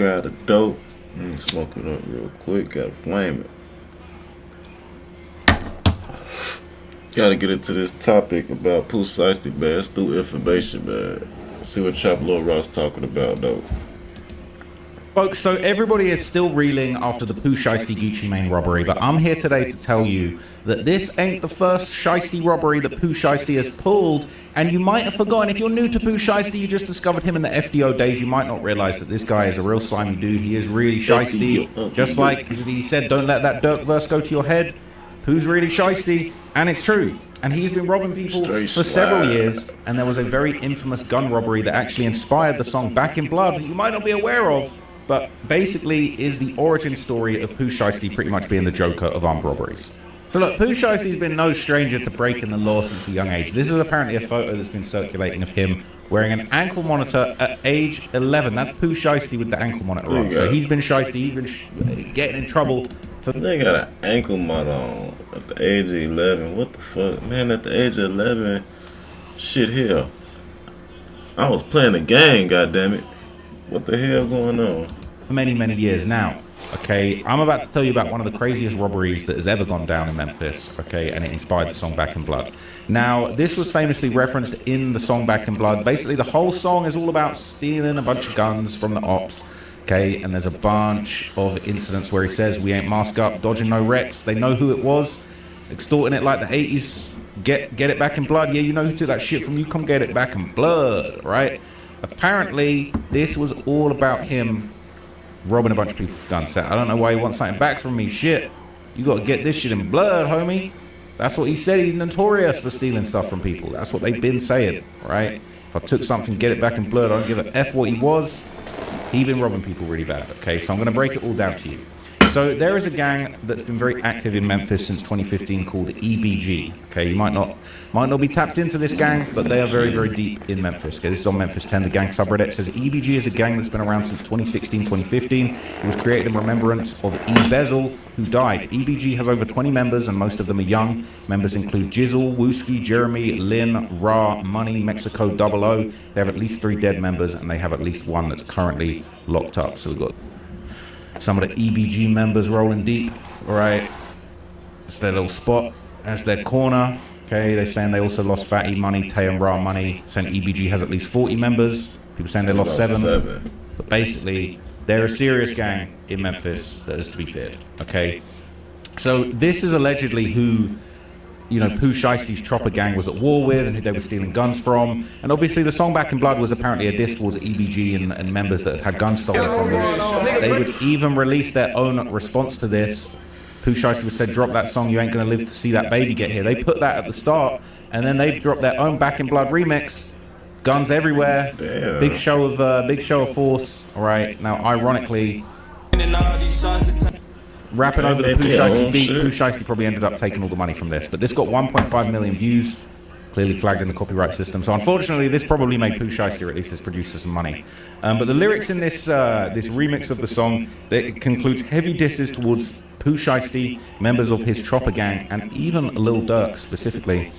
Got a dope. Let me smoke it up real quick. Gotta flame it. Gotta get into this topic about Pooh Shiesty, man. It's through information, man. See what Chop Lil Ross talking about, though. Folks, so everybody is still reeling after the Pooh Shiesty Gucci Mane robbery, but I'm here today to tell you that this ain't the first Shiesty robbery that Pooh Shiesty has pulled, and you might have forgotten. If you're new to Pooh Shiesty, you just discovered him in the FDO days, you might not realize that this guy is a real slimy dude. He is really Shiesty, just like he said, don't let that Dirk verse go to your head. Pooh's really Shiesty, and it's true. And he's been robbing people for several years, and there was a very infamous gun robbery that actually inspired the song Back in Blood that you might not be aware of, but basically is the origin story of Pooh Shiesty pretty much being the Joker of armed robberies. So look, Pooh Shiesty's been no stranger to breaking the law since a young age. This is apparently a photo that's been circulating of him wearing an ankle monitor at age 11. That's Pooh Shiesty with the ankle monitor on. So he's been Shiesty, he's been getting in trouble. They got an ankle monitor on at the age of 11. What the fuck? Man, at the age of 11, shit here. I was playing the game, goddammit. What the hell going on? Many years now. Okay, I'm about to tell you about one of the craziest robberies that has ever gone down in Memphis, okay, and it inspired the song Back in Blood. Now, this was famously referenced in the song Back in Blood. Basically, the whole song is all about stealing a bunch of guns from the ops, okay, and there's a bunch of incidents where he says, we ain't masked up, dodging no wrecks, they know who it was, extorting it like the 80s, get it back in blood, yeah, you know who took that shit from you, come get it back in blood, right? Apparently, this was all about him robbing a bunch of people's guns. I don't know why he wants something back from me. Shit, you gotta get this shit in blood, homie. That's what he said. He's notorious for stealing stuff from people. That's what they've been saying, right? If I took something, get it back in blood. I don't give a F what he was. He's been robbing people really bad, okay? So I'm gonna break it all down to you. So there is a gang that's been very active in Memphis since 2015 called EBG. Okay, you might not be tapped into this gang, but they are very deep in Memphis. Okay, this is on Memphis 10. The gang subreddit says EBG is a gang that's been around since 2016, 2015. It was created in remembrance of E. Bezel, who died. EBG has over 20 members, and most of them are young. Members include Jizzle, Wooski, Jeremy, Lynn, Ra, Money, Mexico, Double O. They have at least 3 dead members, and they have at least 1 that's currently locked up. So we've got some of the EBG members rolling deep, right? It's their little spot. That's their corner. Okay, they're saying they also lost Fatty, Money, Tay and Ra Money. Saying EBG has at least 40 members. People saying they lost 7. But basically, they're a serious gang in Memphis that is to be feared. Okay, so this is allegedly who, you know, Pooh Shiesty's chopper gang was at war with and who they were stealing guns from. And obviously the song Back in Blood was apparently a diss towards EBG and members that had guns stolen from them. They would even release their own response to this. Pooh Shiesty would say, drop that song, you ain't gonna live to see that baby get here. They put that at the start, and then they dropped their own Back in Blood remix. Guns everywhere. Damn. Big show of force. All right, now ironically, rapping over the Pooh Shiesty beat, Pooh Shiesty probably ended up taking all the money from this. But this got 1.5 million views, clearly flagged in the copyright system. So unfortunately, this probably made Pooh Shiesty, or at least his producer, some money. But the lyrics in this this remix of the song, it concludes heavy disses towards Pooh Shiesty, members of his chopper gang, and even Lil Durk specifically.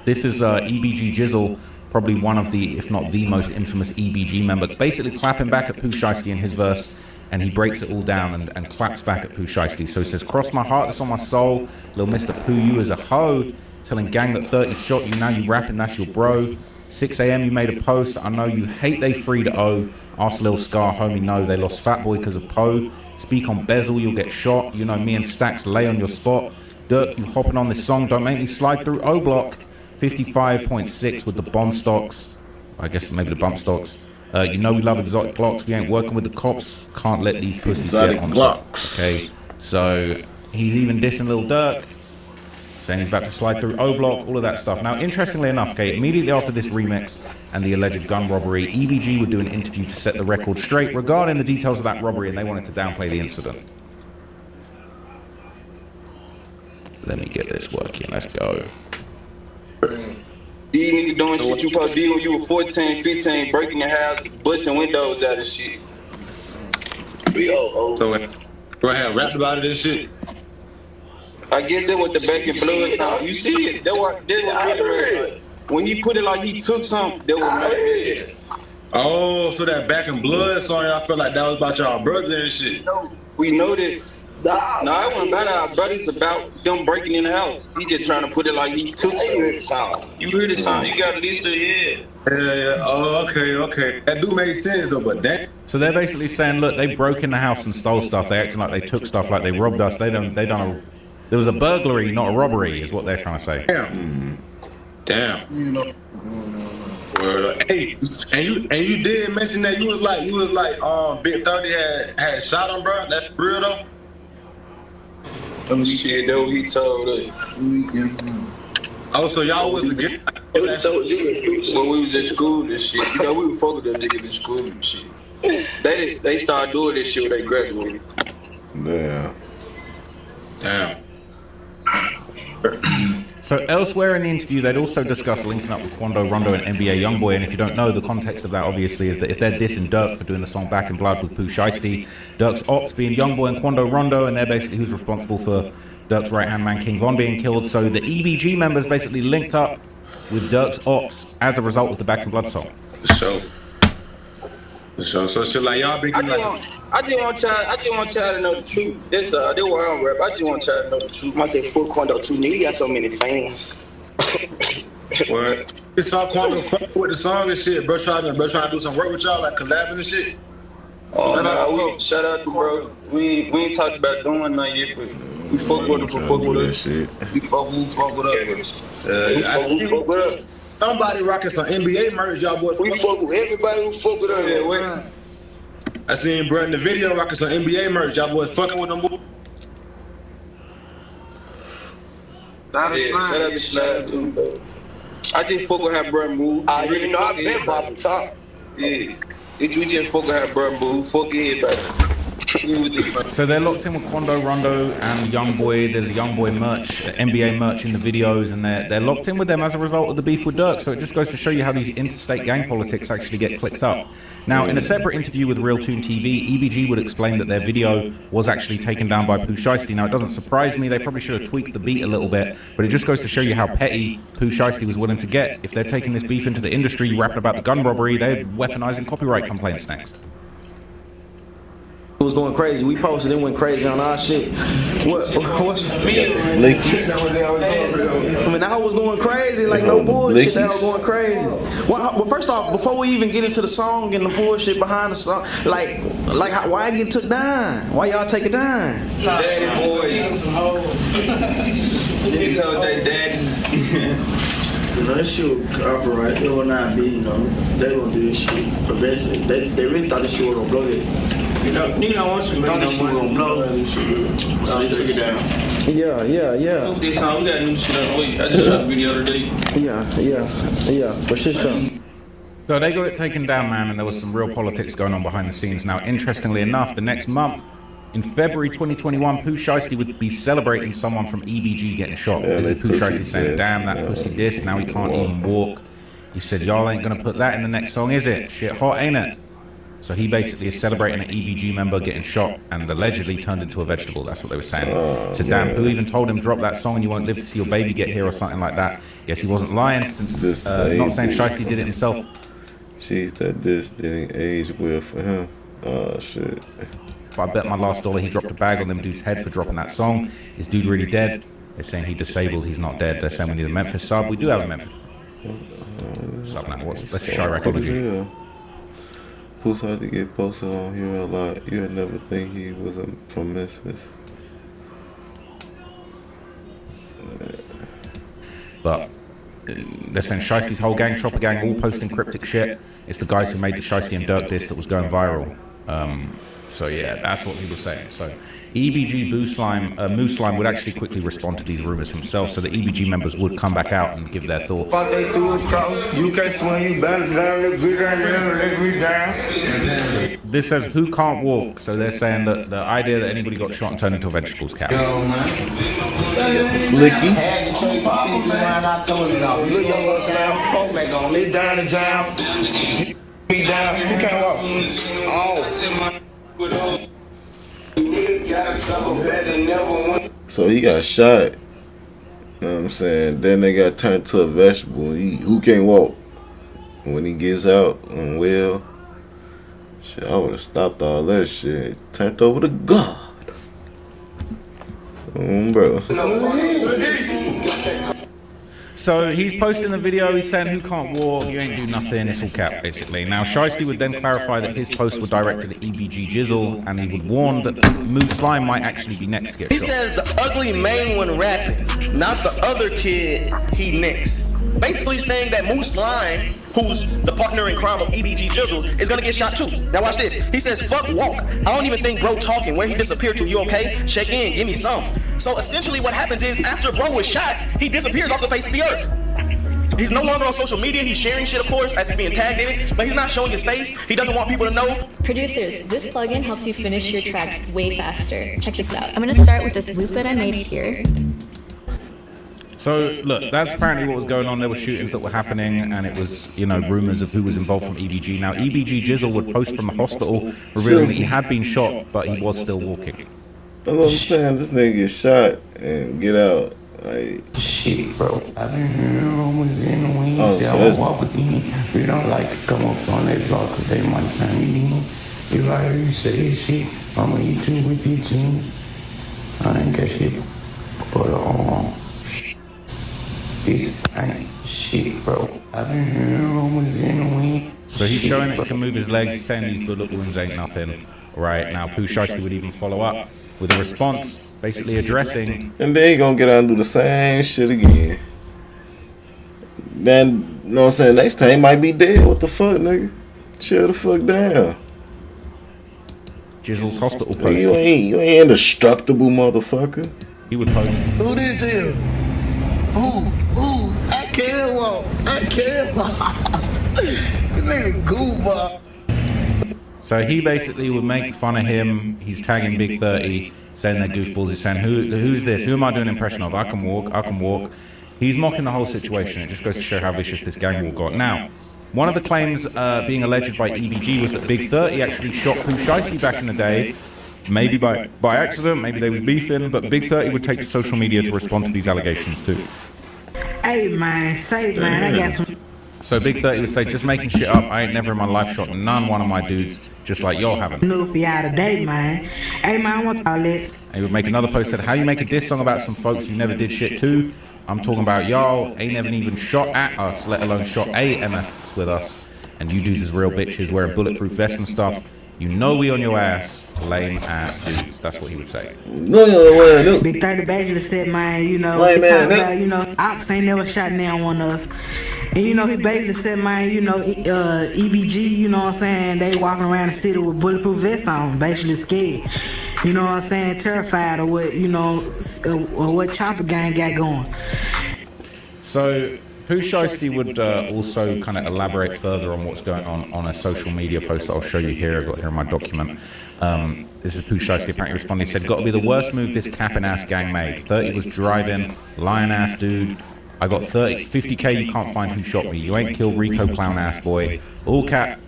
This is EBG Jizzle, probably one of the, if not the most infamous EBG member, basically clapping back at Pooh Shiesty in his verse. And he breaks it all down and claps back at Pooh Shiesty. So he says, cross my heart, that's on my soul. Little Mr. Pooh, you as a hoe. Telling gang that 30 shot you, now you rapping, that's your bro. 6 a.m. you made a post, I know you hate they free to O. Ask Lil Scar, homie, no, they lost Fat Boy because of Poe. Speak on Bezel, you'll get shot. You know me and Stacks lay on your spot. Dirk, you hopping on this song, don't make me slide through O Block. 55.6 with the bomb stocks. I guess maybe the bump stocks. You know we love exotic Glocks. We ain't working with the cops. Can't let these pussies get on Glocks. Okay, so he's even dissing Lil Durk, saying he's about to slide through O Block, all of that stuff. Now, interestingly enough, okay, immediately after this remix and the alleged gun robbery, EBG would do an interview to set the record straight regarding the details of that robbery, and they wanted to downplay the incident. Let me get this working. Let's go. These niggas doing shit you supposed to do when you were 14, 15, breaking your house, busting windows out and shit. So bro, I had rapped about it and shit. I get that with the Back in Blood now. You see it. That was really when he put it like he took something, that was mad. Oh, so that Back in Blood song, I feel like that was about y'all brother and shit. We know that. No, it wasn't about our brothers. About them breaking in the house. He just trying to put it like he took something. You heard the song. You got a list of Yeah. Oh, okay. That do make sense though, but that. So they're basically saying, look, they broke in the house and stole stuff. They acting like they took stuff, like they robbed us. They done a. There was a burglary, not a robbery, is what they're trying to say. Damn. Hey, and you did mention that you was like Big 30 had shot him, bro. That's real though. Shit, that what he told us. Oh, so y'all was together? When we was in school and shit, you know, we were fucking them niggas in school and shit. They started doing this shit when they graduated. Damn. So elsewhere in the interview, they'd also discussed linking up with Quando Rondo and NBA Youngboy. And if you don't know, the context of that obviously is that if they're dissing Dirk for doing the song Back in Blood with Pooh Shiesty, Dirk's ops being Youngboy and Quando Rondo, and they're basically who's responsible for Dirk's right-hand man King Von being killed. So the EBG members basically linked up with Dirk's ops as a result of the Back in Blood song. So shit like y'all been getting I just want y'all to know the truth. This why I don't rap. I just want y'all to know the truth. I say fuck Quando too, nigga. He got so many fans. What? It's all Quando fuck with the song and shit. Bro trying to do some work with y'all, like collabing and shit. Oh no, shout out to bro. We ain't talked about doing nothing yet, but we fuck with him for fuck with us. We fuck with us. We fuck with us. Somebody rocking some NBA merch, y'all boys. We fuck with everybody who fuck with us. Yeah, I seen bro in the video rocking some NBA merch. Y'all boys fucking with them boys. Shout out to Slab. I just fuck with how bro move. I really know I've been by the top. Yeah. We just fuck with how bro move. Fuck everybody. So they're locked in with Quando Rondo and Youngboy. There's a Youngboy merch, NBA merch in the videos, and they're locked in with them as a result of the beef with Dirk. So it just goes to show you how these interstate gang politics actually get clicked up. Now, in a separate interview with Real Tune TV, EBG would explain that their video was actually taken down by Pooh Shiesty. Now, it doesn't surprise me. They probably should have tweaked the beat a little bit, but it just goes to show you how petty Pooh Shiesty was willing to get. If they're taking this beef into the industry, rapping about the gun robbery, they're weaponizing copyright complaints next. It was going crazy. We posted it, went crazy on our shit. What's Leaky. I mean, that was going crazy, like no bullshit. That was going crazy. Well, first off, before we even get into the song and the bullshit behind the song, like why it get took down? Why y'all take it down? Daddy boys. You tell they daddies. You know, that shit will copyright. It will not be, you know, they gonna do this shit. Eventually, they really thought this shit was gonna blow it. You know, once you thought this shit was gonna blow, so they took it down. Yeah. This song, we got new shit on the way. I just shot a video the other day. Yeah, for sure. So they got it taken down, man, and there was some real politics going on behind the scenes. Now, interestingly enough, the next month, in February 2021, Pooh Shiesty would be celebrating someone from EBG getting shot. This is Pooh Shiesty saying, damn, that pussy diss, now he can't even walk. He said, y'all ain't gonna put that in the next song, is it? Shit hot, ain't it? So he basically is celebrating an EBG member getting shot and allegedly turned into a vegetable. That's what they were saying. So damn, Pooh even told him, drop that song and you won't live to see your baby get here or something like that. Guess he wasn't lying, since not saying Shiesty did it himself. She's that this didn't age well for him. Oh, shit. But I bet my last dollar he dropped a bag on them dude's head for dropping that song. Is dude really dead? They're saying he disabled, he's not dead. They're saying we need a Memphis sub. We do have a Memphis sub now. Let's show Chiracology. Pooh started to get posted on here a lot. You'll never think he wasn't from Memphis. But they're saying Shiesty's whole gang, Chopper Gang, all posting cryptic shit. It's the guys who made the Shiesty and Dirk diss that was going viral. So yeah, that's what people are saying. So EBG Moose Slime would actually quickly respond to these rumors himself, so the EBG members would come back out and give their thoughts. They threw us cross. You can't swing, you better down, let me down. This says who can't walk, so they're saying that the idea that anybody got shot and turned into a vegetables cap. Licky. So he got shot. You know what I'm saying? Then they got turned to a vegetable. Who can't walk? when he gets out and well, shit, I would have stopped all that shit. Turned over to God. Bro. So he's posting the video, he's saying, who can't walk, you ain't do nothing, it's all cap, basically. Now, Shiesty would then clarify that his posts were directed at EBG Jizzle, and he would warn that Mood Slime might actually be next to get He shot. says the ugly main one rapping, not the other kid he next. Basically saying that Mood Slime, who's the partner in crime of EBG Jizzle, is gonna get shot too. Now watch this. He says, fuck walk. I don't even think bro talking. Where he disappeared to, you okay? Shake in, give me some. So essentially what happens is after bro was shot, he disappears off the face of the earth. He's no longer on social media. He's sharing shit, of course, as he's being tagged in it, but he's not showing his face. He doesn't want people to know. Producers, this plugin helps you finish your tracks way faster. Check this out. I'm gonna start with this loop that I made here. So, look, that's apparently what was going on. There were shootings that were happening, and it was, you know, rumors of who was involved from EBG. Now, EBG Jizzle would post from the hospital, revealing that he had been shot, but he was still walking. That's what I'm saying. This nigga get shot and get out. Like, shit, bro. I've been hearing rumors in the wind. Oh, Say so I won't walk with them. We don't like to come up on that block because they might find me in. If I hear you say this shit, I'ma eat you with you too. I ain't got shit. But, I ain't shit, bro. I've been hearing rumors in the wind. So he's showing that he can move his legs. He's saying these bullet wounds ain't nothing. Right now, Pooh Shiesty would even follow up with a response, basically addressing. And then he gonna get out and do the same shit again. Then, you know what I'm saying? Next time he might be dead. What the fuck, nigga? Chill the fuck down. Jizzle's hospital post. You ain't indestructible, motherfucker. He would post. Who this is? Who? I can't walk. I can't walk. This nigga goofball. So he basically would make fun of him. He's tagging Big 30, saying they're goofballs. He's saying, who's this? Who am I doing an impression of? I can walk. He's mocking the whole situation. It just goes to show how vicious this gang war got. Now, one of the claims being alleged by EBG was that Big 30 actually shot Pooh Shiesty back in the day. Maybe by accident, maybe they was beefing, but Big 30 would take to social media to respond to these allegations too. Hey man, I got some. So Big 30 would say, just making shit up. I ain't never in my life shot one of my dudes, just like y'all haven't. New for y'all today, man. Hey man, I want to all that. And he would make another post that said, how you make a diss song about some folks you never did shit to? I'm talking about y'all ain't never even shot at us, let alone shot AMFs with us. And you dudes is real bitches wearing bulletproof vests and stuff. You know we on your ass, lame ass dudes. That's what he would say. No. Big 30 basically said, man, you know, Ops ain't never shot down one of us. And you know, he basically said, man, you know, EBG, you know what I'm saying, they walking around the city with bulletproof vests on, basically scared. You know what I'm saying, terrified of what, you know, what Chopper Gang got going. So Pooh Shiesty would also kind of elaborate further on what's going on a social media post that I'll show you here. I've got here in my document. This is Pooh Shiesty apparently responding. He said, got to be the worst move this capping ass gang made. 30 was driving, lying ass dude. I got 50k, you can't find who shot me. You ain't killed Rico clown ass boy. All cap.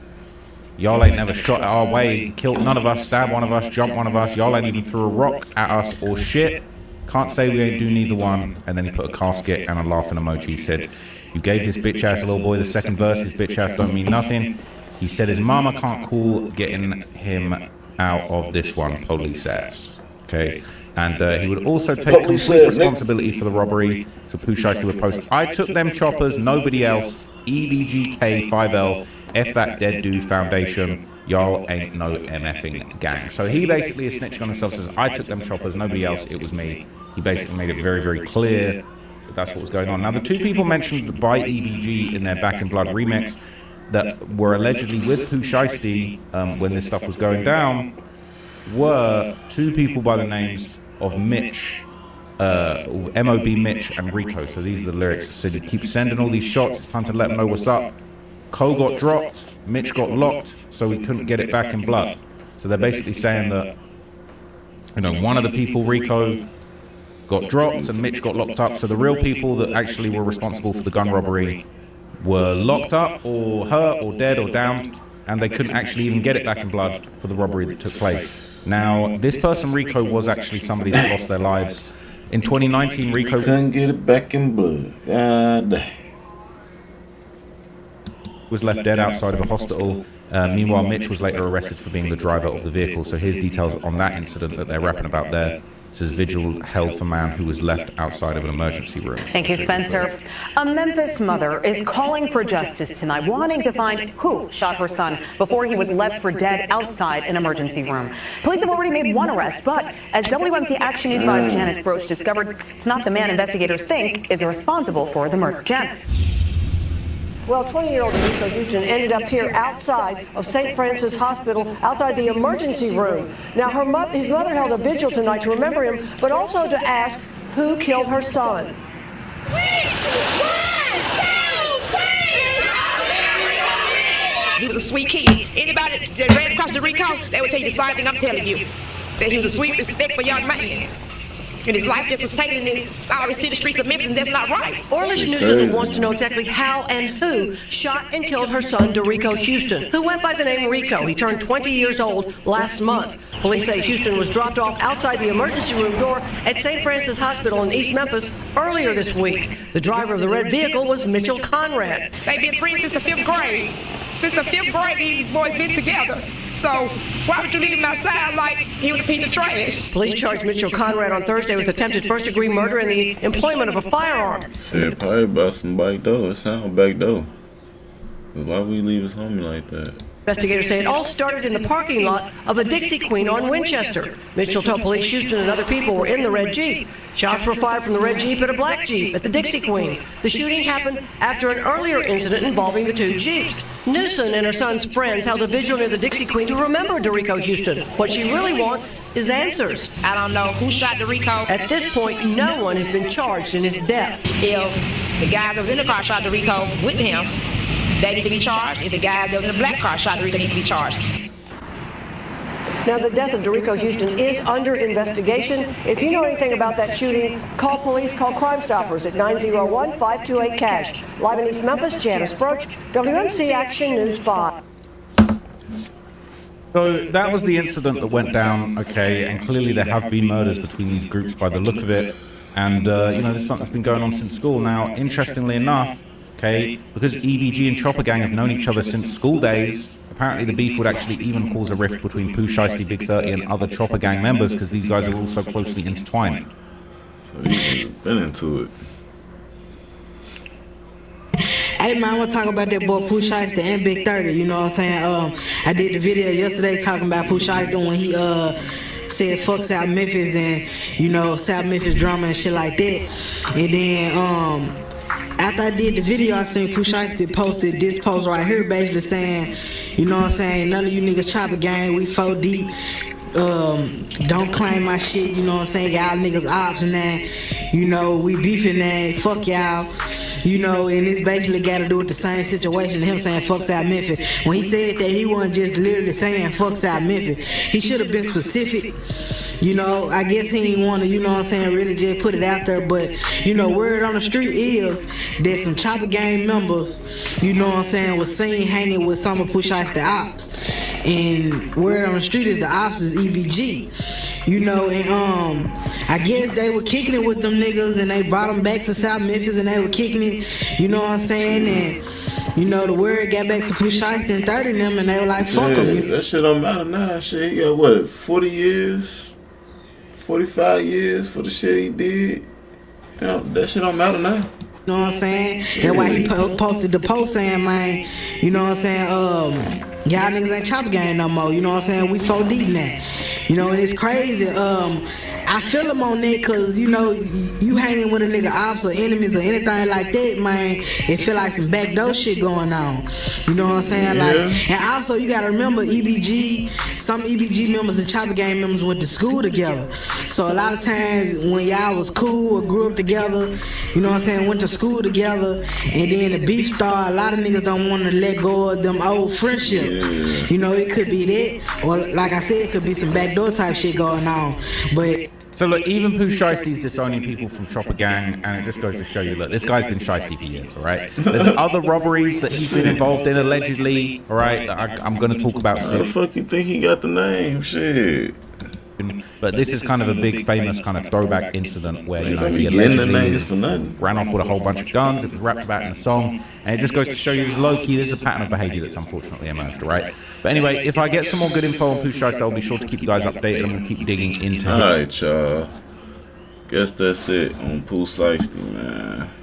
Y'all ain't never shot at our way, killed none of us, stabbed one of us, jumped one of us. Y'all ain't even threw a rock at us or shit. Can't say we ain't do neither one. And then he put a casket and a laughing emoji. He said, you gave this bitch ass little boy the second verse. His bitch ass don't mean nothing. He said his mama can't call getting him out of this one. Police ass. Okay. And he would also take complete responsibility for the robbery. So Pooh Shiesty would post, I took them choppers, nobody else. EBGK 5L, F that dead dude foundation. Y'all ain't no MFing gang. So he basically is snitching on himself, says, I took them choppers, nobody else, it was me. He basically made it very, very clear that that's what was going on. Now, the two people mentioned by EBG in their Back in Blood remix that were allegedly with Pooh Shiesty when this stuff was going down were two people by the names of Mitch, MOB Mitch and Rico. So these are the lyrics. So you keep sending all these shots, it's time to let them know what's up. Cole got dropped, Mitch got locked, so we couldn't get it back in blood. So they're basically saying that, you know, one of the people, Rico, got dropped and Mitch got locked up. So the real people that actually were responsible for the gun robbery were locked up or hurt or dead or downed, and they couldn't actually even get it back in blood for the robbery that took place. Now, this person, Rico, was actually somebody that lost their lives. In 2019, Rico couldn't get it back in blood. God damn. was left dead outside of a hospital. Meanwhile, Mitch was later arrested for being the driver of the vehicle. So here's details on that incident that they're rapping about there. It says vigil held for man who was left outside of an emergency room. Thank you, Spencer. A Memphis mother is calling for justice tonight, wanting to find who shot her son before he was left for dead outside an emergency room. Police have already made one arrest, but as WMC Action News 5's Janice Broach discovered, it's not the man investigators think is responsible for the murder. Janice. Well, 20-year-old Dorico Houston ended up here outside of St. Francis Hospital, outside the emergency room. Now, his mother held a vigil tonight to remember him, but also to ask who killed her son. He was a sweet kid. Anybody that ran across Dorico, they would tell you the same thing I'm telling you. That he was a sweet, respectful young man. And his life just was taken in sorry city streets of Memphis, and that's not right. Orlish Newsom wants to know exactly how and who shot and killed her son, Dorico Houston, who went by the name Rico. He turned 20 years old last month. Police say Houston was dropped off outside the emergency room door at St. Francis Hospital in East Memphis earlier this week. The driver of the red vehicle was Mitchell Conrad. They've been friends since the 5th grade. Since the 5th grade, these boys been together. So why would you leave him outside like he was a piece of trash? Police charged Mitchell Conrad on Thursday with attempted first-degree murder and the employment of a firearm. Shit, probably about some back door. It sound back door. Why would we leave his homie like that? Investigators say it all started in the parking lot of a Dixie Queen on Winchester. Mitchell told police Houston and other people were in the red Jeep. Shots were fired from the red Jeep at a black Jeep at the Dixie Queen. The shooting happened after an earlier incident involving the two Jeeps. Newsom and her son's friends held a vigil near the Dixie Queen to remember Dorico Houston. What she really wants is answers. I don't know who shot Dorico. At this point, no one has been charged in his death. If the guy that was in the car shot Dorico with him, they need to be charged. If the guy that was in a black car shot Dorico, need to be charged. Now, the death of Dorico Houston is under investigation. If you know anything about that shooting, call police, call Crime Stoppers at 901-528-CASH. Live in East Memphis, Janice Broach, WMC Action News 5. So that was the incident that went down, okay, and clearly there have been murders between these groups by the look of it. And, you know, this is something that's been going on since school. Now, interestingly enough, okay, because EBG and Chopper Gang have known each other since school days, apparently the beef would actually even cause a rift between Pooh, Shiesty, Big 30 and other Chopper Gang members because these guys are all so closely intertwined. So you've been into it. Hey man, I want to talk about that boy Pooh Shiesty and Big 30, you know what I'm saying? I did the video yesterday talking about Pooh Shiesty when he said fuck South Memphis and, you know, South Memphis drama and shit like that. And then, after I did the video, I seen Pooh Shiesty posted this post right here basically saying, you know what I'm saying, none of you niggas Chopper Gang, we 4 deep. Don't claim my shit, you know what I'm saying, y'all niggas ops and that, you know, we beefing that, fuck y'all. You know, and it's basically got to do with the same situation, him saying fuck South Memphis. When he said that, he wasn't just literally saying fuck South Memphis. He should have been specific. You know, I guess he didn't want to, you know what I'm saying, really just put it out there. But, you know, word on the street is that some Chopper Gang members, you know what I'm saying, was seen hanging with some of Pooh Shiesty ops. And word on the street is the ops is EBG. You know, and I guess they were kicking it with them niggas and they brought them back to South Memphis and they were kicking it, you know what I'm saying, and you know, the word got back to Pooh Shiesty and 30 and them and they were like, fuck them. That shit don't matter now, shit. He got what, 40 years, 45 years for the shit he did? You know, that shit don't matter now. You know what I'm saying? That's why he posted the post saying, man, you know what I'm saying, y'all niggas ain't Chopper Gang no more, you know what I'm saying, we 4 deep now. You know, and it's crazy. I feel him on that because, you know, you hanging with a nigga ops or enemies or anything like that, man, it feel like some backdoor shit going on. You know what I'm saying? Like, and also you gotta remember EBG, some EBG members and Chopper Gang members went to school together. So a lot of times when y'all was cool or grew up together, you know what I'm saying, went to school together, and then the beef started, a lot of niggas don't want to let go of them old friendships. You know, it could be that, or like I said, it could be some backdoor type shit going on. But so look, even Pooh Shiesty's disowning people from Chopper Gang, and it just goes to show you, look, this guy's been Shiesty for years, all right? There's other robberies that he's been involved in, allegedly, all right, that I'm going to talk about soon. How the fuck you think he got the name? Shit. but this is kind of a big famous kind of throwback incident where, you know, he getting the allegedly niggas for nothing. ran off with a whole bunch of guns. It was rapped about in the song, and it just goes to show you this low-key, there's a pattern of behavior that's unfortunately emerged, right? But anyway, if I get some more good info on Pooh Shiesty, I'll be sure to keep you guys updated. I'm going to keep digging into it. Alright, y'all. Guess that's it on Pooh Shiesty, man.